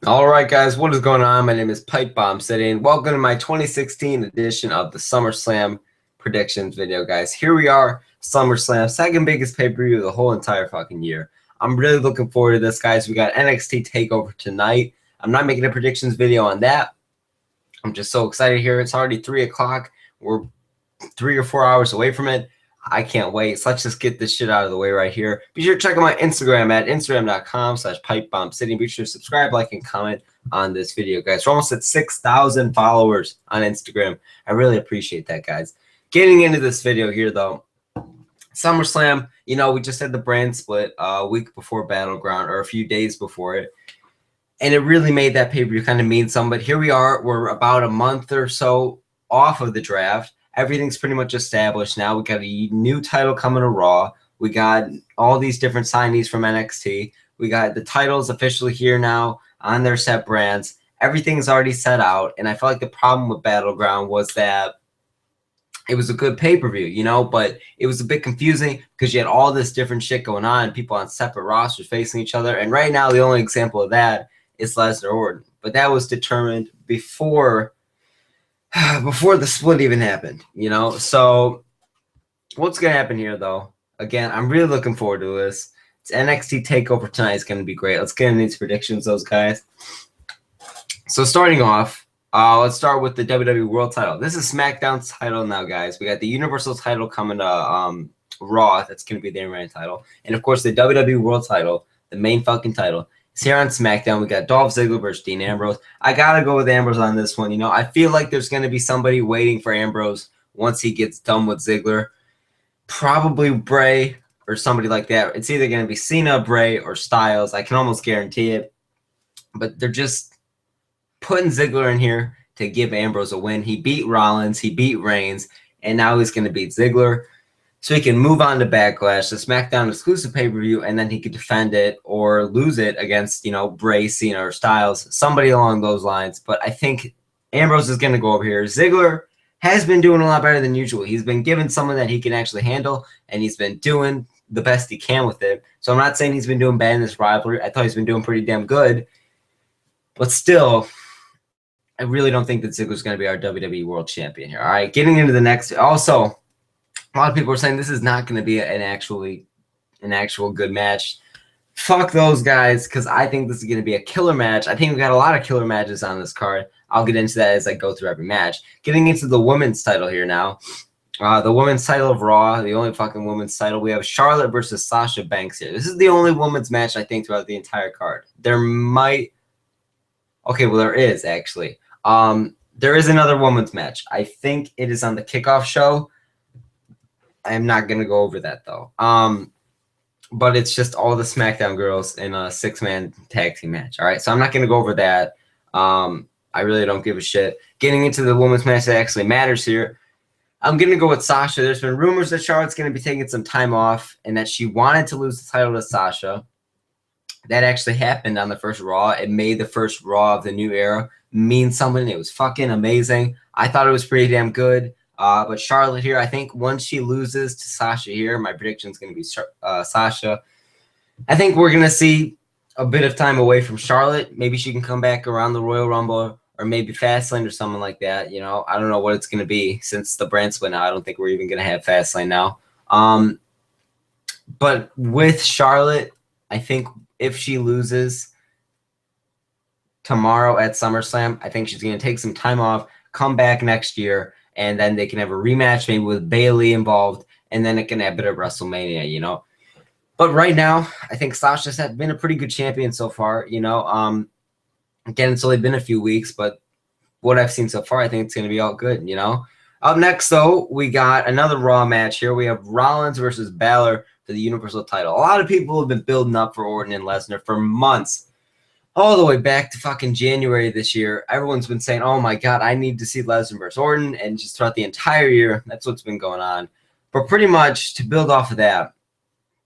All right, guys, what is going on? My name is Pipe Bomb City, and welcome to my 2016 edition of the SummerSlam predictions video, guys. Here we are, SummerSlam, second biggest pay-per-view of the whole entire fucking year. I'm really looking forward to this, guys. We got NXT TakeOver tonight. I'm not making a predictions video on that. I'm just so excited here. It's already 3 o'clock. We're 3 or 4 hours away from it. I can't wait. So let's just get this shit out of the way right here. Be sure to check out my Instagram at instagram.com/pipebombcity. Be sure to subscribe, like, and comment on this video, guys. We're almost at 6,000 followers on Instagram. I really appreciate that, guys. Getting into this video here, though. SummerSlam, we just had the brand split a week before Battleground, or a few days before it. And it really made that pay-per-view kind of mean something. But here we are. We're about a month or so off of the draft. Everything's pretty much established now. We got a new title coming to Raw. We got all these different signees from NXT. We got the titles officially here now on their set brands. Everything's already set out. And I felt like the problem with Battleground was that it was a good pay-per-view, but it was a bit confusing because you had all this different shit going on, people on separate rosters facing each other. And right now, the only example of that is Lesnar Orton. But that was determined before the split even happened, So what's going to happen here, though? Again, I'm really looking forward to this. It's NXT TakeOver tonight. It's going to be great. Let's get into these predictions, those guys. So starting off, let's start with the WWE World title. This is SmackDown's title now, guys. We got the Universal title coming to Raw. That's going to be the main title. And, of course, the WWE World title, the main fucking title. It's here on SmackDown. We got Dolph Ziggler versus Dean Ambrose. I got to go with Ambrose on this one. I feel like there's going to be somebody waiting for Ambrose once he gets done with Ziggler. Probably Bray or somebody like that. It's either going to be Cena, Bray, or Styles. I can almost guarantee it. But they're just putting Ziggler in here to give Ambrose a win. He beat Rollins. He beat Reigns. And now he's going to beat Ziggler. So he can move on to Backlash, the SmackDown exclusive pay-per-view, and then he could defend it or lose it against, Bray, Cena, or Styles, somebody along those lines. But I think Ambrose is going to go over here. Ziggler has been doing a lot better than usual. He's been given someone that he can actually handle, and he's been doing the best he can with it. So I'm not saying he's been doing bad in this rivalry. I thought he's been doing pretty damn good. But still, I really don't think that Ziggler's going to be our WWE World Champion here. All right, getting into the next. Also, a lot of people are saying this is not going to be an actual good match. Fuck those guys, because I think this is going to be a killer match. I think we've got a lot of killer matches on this card. I'll get into that as I go through every match. Getting into the women's title here now. The women's title of Raw, the only fucking women's title. We have Charlotte versus Sasha Banks here. This is the only women's match, I think, throughout the entire card. There might... Okay, well, there is, actually. There is another women's match. I think it is on the kickoff show. I am not going to go over that, though. But it's just all the SmackDown girls in a 6-man tag team match. All right, so I'm not going to go over that. I really don't give a shit. Getting into the women's match that actually matters here, I'm going to go with Sasha. There's been rumors that Charlotte's going to be taking some time off and that she wanted to lose the title to Sasha. That actually happened on the first Raw. It made the first Raw of the new era mean something. It was fucking amazing. I thought it was pretty damn good. But Charlotte here, I think once she loses to Sasha here, my prediction is going to be Sasha. I think we're going to see a bit of time away from Charlotte. Maybe she can come back around the Royal Rumble or maybe Fastlane or something like that. I don't know what it's going to be since the brand split now. I don't think we're even going to have Fastlane now. But with Charlotte, I think if she loses tomorrow at SummerSlam, I think she's going to take some time off, come back next year, and then they can have a rematch maybe with Bayley involved, and then it can have a bit of WrestleMania, But right now, I think Sasha's been a pretty good champion so far, Again, it's only been a few weeks, but what I've seen so far, I think it's going to be all good, Up next, though, we got another Raw match here. We have Rollins versus Balor for the Universal title. A lot of people have been building up for Orton and Lesnar for months. All the way back to fucking January this year, everyone's been saying, oh my God, I need to see Lesnar versus Orton. And just throughout the entire year, that's what's been going on. But pretty much to build off of that,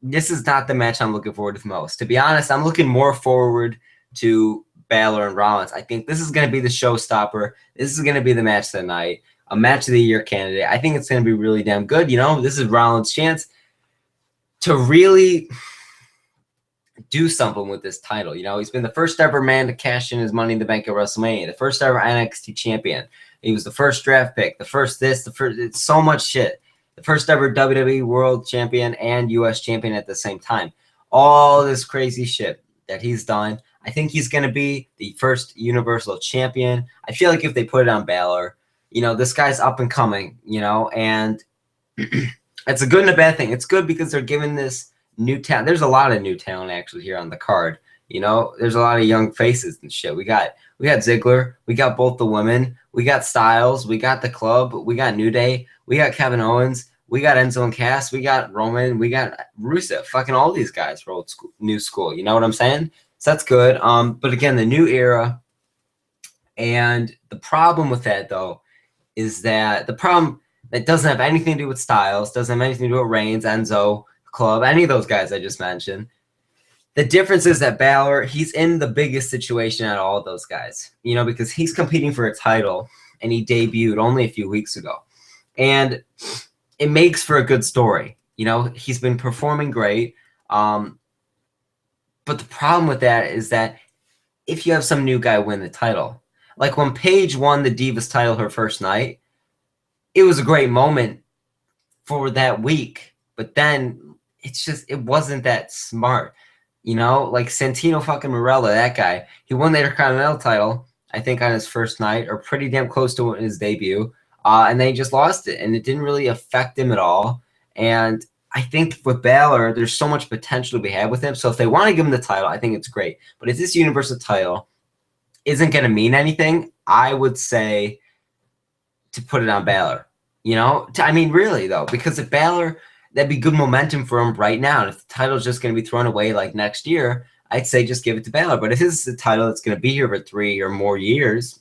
this is not the match I'm looking forward to the most. To be honest, I'm looking more forward to Balor and Rollins. I think this is going to be the showstopper. This is going to be the match of the night, a match of the year candidate. I think it's going to be really damn good. This is Rollins' chance to really do something with this title. You know, he's been the first ever man to cash in his Money in the Bank at WrestleMania, the first ever NXT champion. He was the first draft pick, the first this, the first. It's so much shit. The first ever WWE World Champion and US Champion at the same time. All this crazy shit that he's done. I think he's going to be the first Universal Champion. I feel like if they put it on Balor, you know, this guy's up and coming, you know, and it's a good and a bad thing. It's good because they're giving this new talent. There's a lot of new talent actually here on the card. You know, there's a lot of young faces and shit. We got Ziggler, we got both the women, we got Styles, we got the Club, we got New Day, we got Kevin Owens, we got Enzo and Cass, we got Roman, we got Rusev. Fucking all these guys for old school, new school. You know what I'm saying? So that's good. But again, the new era, and the problem with that though is that the problem that doesn't have anything to do with Styles, doesn't have anything to do with Reigns, Enzo, Club, any of those guys I just mentioned. The difference is that Balor, he's in the biggest situation out of all of those guys, you know, because he's competing for a title and he debuted only a few weeks ago. And it makes for a good story. You know, he's been performing great. But the problem with that is that if you have some new guy win the title, like when Paige won the Divas title her first night, it was a great moment for that week. But then it wasn't that smart. You know, like Santino fucking Marella, that guy, he won the Intercontinental title, I think, on his first night, or pretty damn close to his debut. And then he just lost it, and it didn't really affect him at all. And I think with Balor, there's so much potential to be had with him. So if they want to give him the title, I think it's great. But if this Universal title isn't going to mean anything, I would say to put it on Balor. You know, I mean, really, though, because if Balor, that'd be good momentum for him right now. And if the title's just going to be thrown away like next year, I'd say just give it to Balor. But if this is a title that's going to be here for 3 or more years,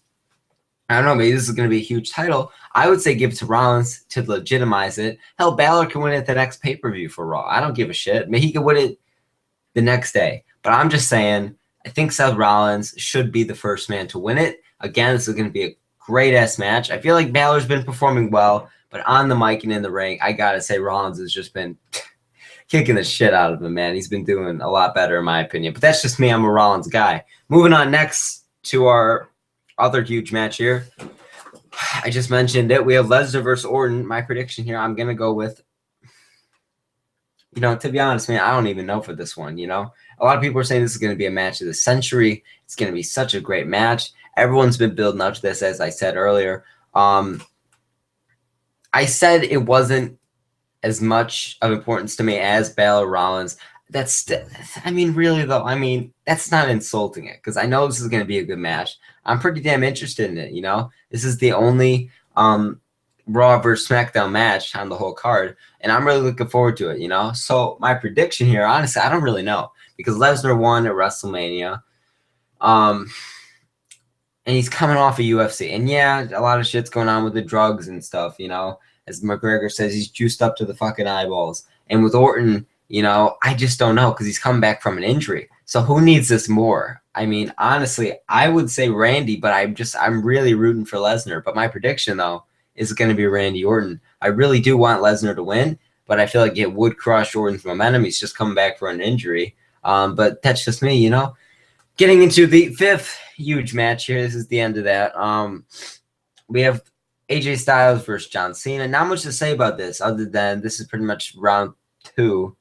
I don't know, maybe this is going to be a huge title, I would say give it to Rollins to legitimize it. Hell, Balor can win it at the next pay-per-view for Raw. I don't give a shit. Maybe he could win it the next day. But I'm just saying, I think Seth Rollins should be the first man to win it. Again, this is going to be a great-ass match. I feel like Balor's been performing well, but on the mic and in the ring, I got to say Rollins has just been kicking the shit out of him, man. He's been doing a lot better, in my opinion. But that's just me. I'm a Rollins guy. Moving on next to our other huge match here. I just mentioned it. We have Lesnar versus Orton. My prediction here, I'm going to go with, you know, to be honest, man, I don't even know for this one, you know. A lot of people are saying this is going to be a match of the century. It's going to be such a great match. Everyone's been building up to this, as I said earlier. I said it wasn't as much of importance to me as Balor Rollins. I mean, really, though, I mean, that's not insulting it, because I know this is going to be a good match. I'm pretty damn interested in it, you know? This is the only Raw versus SmackDown match on the whole card, and I'm really looking forward to it, you know? So my prediction here, honestly, I don't really know, because Lesnar won at WrestleMania, and he's coming off of UFC, and yeah, a lot of shit's going on with the drugs and stuff, you know? As McGregor says, he's juiced up to the fucking eyeballs. And with Orton, you know, I just don't know, because he's come back from an injury. So who needs this more? I mean, honestly, I would say Randy, but I'm really rooting for Lesnar. But my prediction, though, is going to be Randy Orton. I really do want Lesnar to win, but I feel like it would crush Orton's momentum. He's just coming back from an injury. But that's just me, you know. Getting into the fifth huge match here. This is the end of that. We have AJ Styles versus John Cena. Not much to say about this other than this is pretty much round 2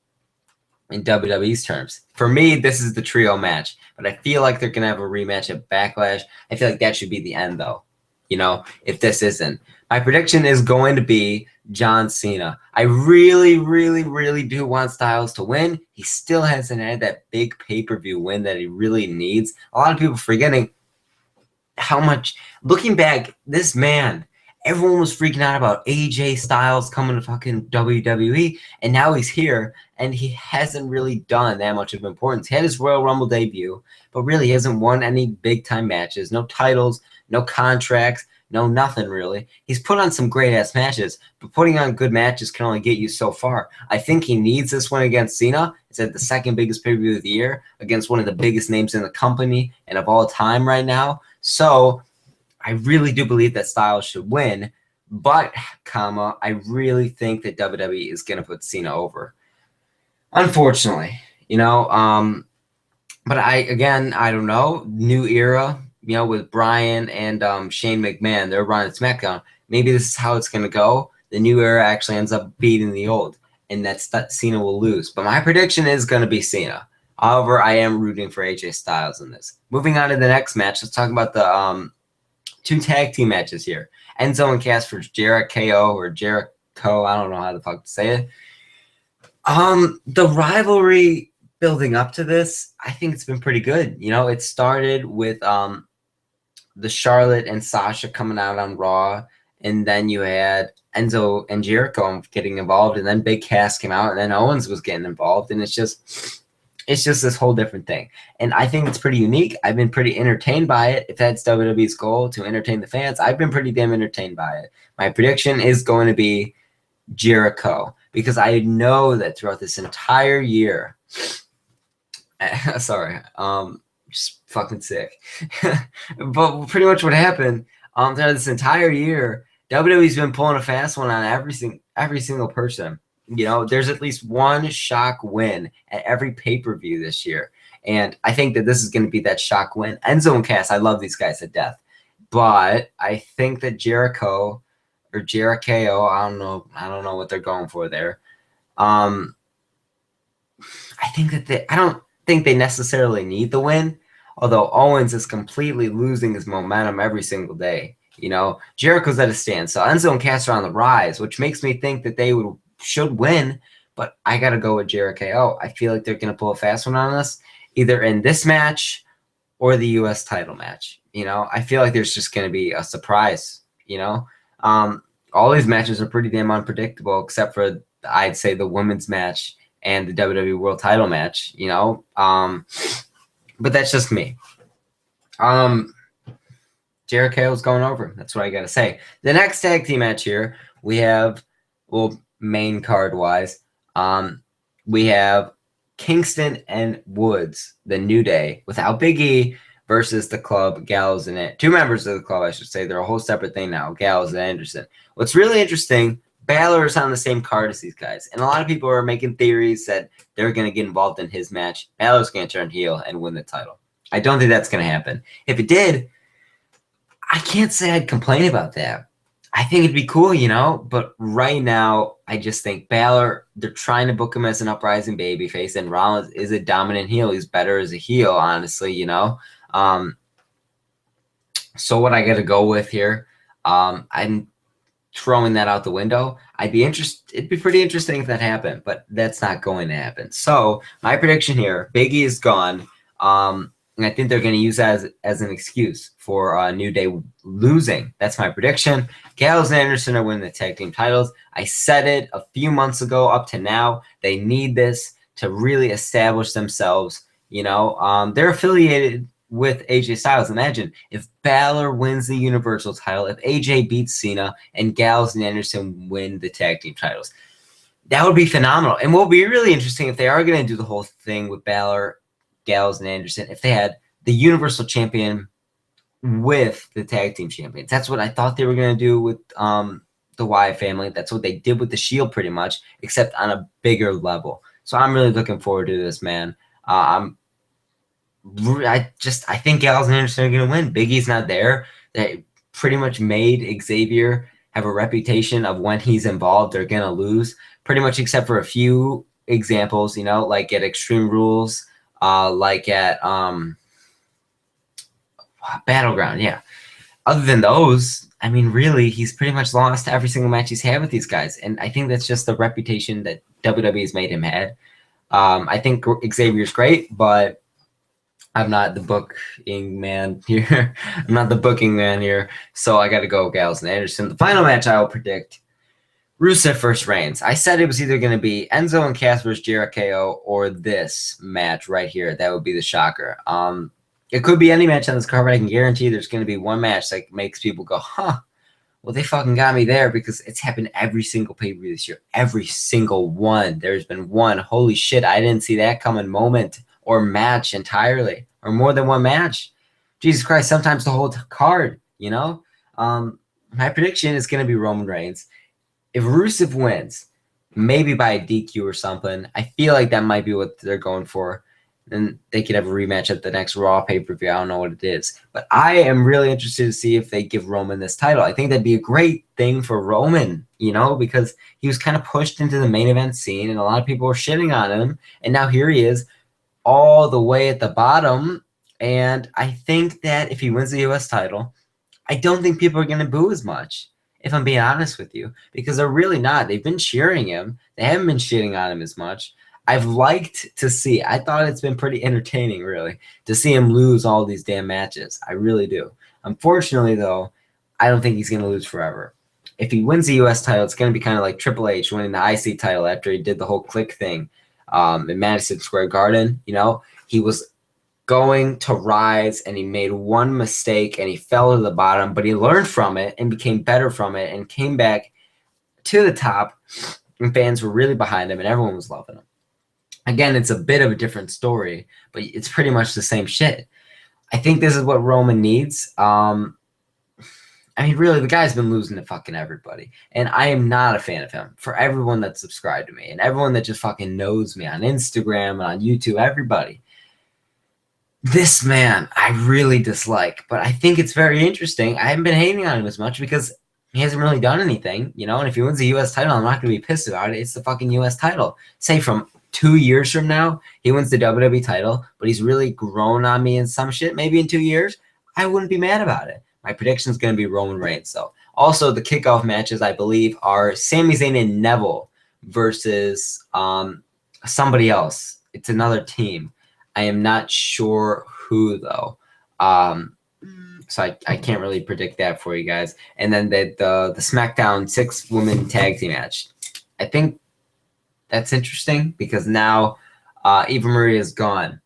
in WWE's terms. For me, this is the trio match, but I feel like they're going to have a rematch at Backlash. I feel like that should be the end, though, you know, if this isn't. My prediction is going to be John Cena. I really, really, really do want Styles to win. He still hasn't had that big pay-per-view win that he really needs. A lot of people forgetting how much, looking back, this man, everyone was freaking out about AJ Styles coming to fucking WWE, and now he's here, and he hasn't really done that much of importance. He had his Royal Rumble debut, but really he hasn't won any big-time matches, no titles, no contracts, no nothing really. He's put on some great-ass matches, but putting on good matches can only get you so far. I think he needs this one against Cena. It's at the second biggest pay-per-view of the year, against one of the biggest names in the company and of all time right now. So I really do believe that Styles should win, but, I really think that WWE is going to put Cena over. Unfortunately, you know, But I don't know. New era, with Bryan and Shane McMahon, they're running SmackDown. Maybe this is how it's going to go. The new era actually ends up beating the old, and that Cena will lose. But my prediction is going to be Cena. However, I am rooting for AJ Styles in this. Moving on to the next match, let's talk about the two tag team matches here. Enzo and Cass for Jericho or Jericho. I don't know how the fuck to say it. The rivalry building up to this, I think it's been pretty good. It started with the Charlotte and Sasha coming out on Raw, and then you had Enzo and Jericho getting involved, and then Big Cass came out, and then Owens was getting involved, and it's just this whole different thing. And I think it's pretty unique. I've been pretty entertained by it. If that's WWE's goal, to entertain the fans, I've been pretty damn entertained by it. My prediction is going to be Jericho, because I know that throughout this entire year, sorry, just fucking sick. But pretty much what happened throughout this entire year, WWE's been pulling a fast one on every single person. There's at least one shock win at every pay-per-view this year. And I think that this is going to be that shock win. Enzo and Cass, I love these guys to death. But I think that Jericho or Jericho, I don't know what they're going for there. I don't think they necessarily need the win, although Owens is completely losing his momentum every single day. Jericho's at a stand, so Enzo and Cass are on the rise, which makes me think that they should win, but I got to go with Jericho. I feel like they're going to pull a fast one on us, either in this match or the U.S. title match. I feel like there's just going to be a surprise, all these matches are pretty damn unpredictable, except for, I'd say, the women's match and the WWE World Title match, but that's just me. Jericho's going over. That's what I got to say. The next tag team match here, we have, main card wise, we have Kingston and Woods, the New Day, without Big E, versus the Club, Gallows and Anderson. Two members of the Club, I should say. They're a whole separate thing now, Gallows and Anderson. What's really interesting, Balor is on the same card as these guys, and a lot of people are making theories that they're going to get involved in his match. Balor's going to turn heel and win the title. I don't think that's going to happen. If it did, I can't say I'd complain about that. I think it'd be cool, but right now, I just think Balor, they're trying to book him as an uprising babyface, and Rollins is a dominant heel. He's better as a heel, honestly, So what I got to go with here, I'm throwing that out the window. It'd be pretty interesting if that happened, but that's not going to happen. So my prediction here, Big E is gone. And I think they're going to use that as an excuse for New Day losing. That's my prediction. Gallows and Anderson are winning the tag team titles. I said it a few months ago up to now. They need this to really establish themselves. They're affiliated with AJ Styles. Imagine if Balor wins the Universal title, if AJ beats Cena, and Gallows and Anderson win the tag team titles. That would be phenomenal. And what would be really interesting if they are going to do the whole thing with Balor, Gallows, and Anderson, if they had the Universal Champion with the Tag Team Champions. That's what I thought they were going to do with the Wyatt family. That's what they did with the Shield pretty much, except on a bigger level. So I'm really looking forward to this, man. I think Gallows and Anderson are going to win. Big E's not there. They pretty much made Xavier have a reputation of when he's involved, they're going to lose, pretty much except for a few examples, like at Extreme Rules, like at Battleground, yeah. Other than those, I mean, really, he's pretty much lost every single match he's had with these guys, and I think that's just the reputation that WWE has made him had. I think Xavier's great, but I'm not the booking man here. I'm not the booking man here, so I got to go Gallows and Anderson. The final match I will predict, Rusev versus Reigns. I said it was either going to be Enzo and Cass versus Jericho or this match right here. That would be the shocker. It could be any match on this card, but I can guarantee there's going to be one match that makes people go, huh, well, they fucking got me there, because it's happened every single pay-per-view this year. Every single one. There's been one, holy shit, I didn't see that coming moment or match entirely, or more than one match. Jesus Christ, sometimes the whole card, My prediction is going to be Roman Reigns. If Rusev wins, maybe by a DQ or something, I feel like that might be what they're going for. and they could have a rematch at the next Raw pay-per-view. I don't know what it is. But I am really interested to see if they give Roman this title. I think that'd be a great thing for Roman, you know, because he was kind of pushed into the main event scene and a lot of people were shitting on him. And now here he is all the way at the bottom. And I think that if he wins the U.S. title, I don't think people are going to boo as much, if I'm being honest with you, because they're really not. They've been cheering him. They haven't been shitting on him as much. I've liked to see. I thought it's been pretty entertaining, really, to see him lose all these damn matches. I really do. Unfortunately, though, I don't think he's going to lose forever. If he wins the U.S. title, it's going to be kind of like Triple H winning the IC title after he did the whole click thing in Madison Square Garden. You know, he was going to rise and he made one mistake and he fell to the bottom, but he learned from it and became better from it and came back to the top, and fans were really behind him and everyone was loving him. Again, it's a bit of a different story, but it's pretty much the same shit. I think this is what Roman needs. I mean, really, the guy's been losing to fucking everybody. And I am not a fan of him. For everyone that's subscribed to me and everyone that just fucking knows me on Instagram and on YouTube, everybody. This man, I really dislike. But I think it's very interesting. I haven't been hating on him as much because he hasn't really done anything, you know? And if he wins the U.S. title, I'm not going to be pissed about it. It's the fucking U.S. title. Say from 2 years from now, he wins the WWE title, but he's really grown on me in some shit. Maybe in 2 years, I wouldn't be mad about it. My prediction is going to be Roman Reigns, though. Also, the kickoff matches, I believe, are Sami Zayn and Neville versus somebody else. It's another team. I am not sure who, though. So I can't really predict that for you guys. And then the SmackDown 6-woman tag team match. I think that's interesting because now Eva Marie is gone.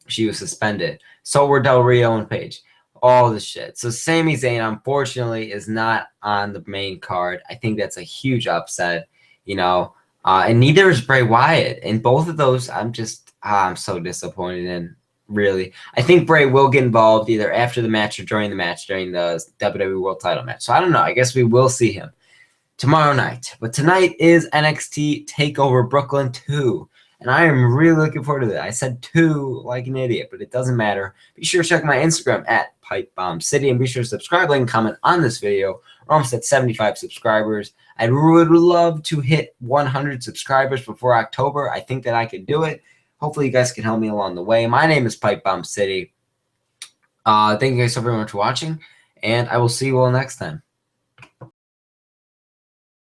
She was suspended. So were Del Rio and Paige. All the shit. So Sami Zayn, unfortunately, is not on the main card. I think that's a huge upset, you know. And neither is Bray Wyatt. And both of those, I'm so disappointed in, really. I think Bray will get involved either after the match or during the match, during the WWE World Title match. So I don't know. I guess we will see him tomorrow night. But tonight is NXT TakeOver Brooklyn 2. And I am really looking forward to that. I said 2 like an idiot, but it doesn't matter. Be sure to check my Instagram at PipeBombCity and be sure to subscribe, like, and comment on this video. We're almost at 75 subscribers. I would love to hit 100 subscribers before October. I think that I could do it. Hopefully you guys can help me along the way. My name is PipeBombCity. Thank you guys so very much for watching, and I will see you all next time.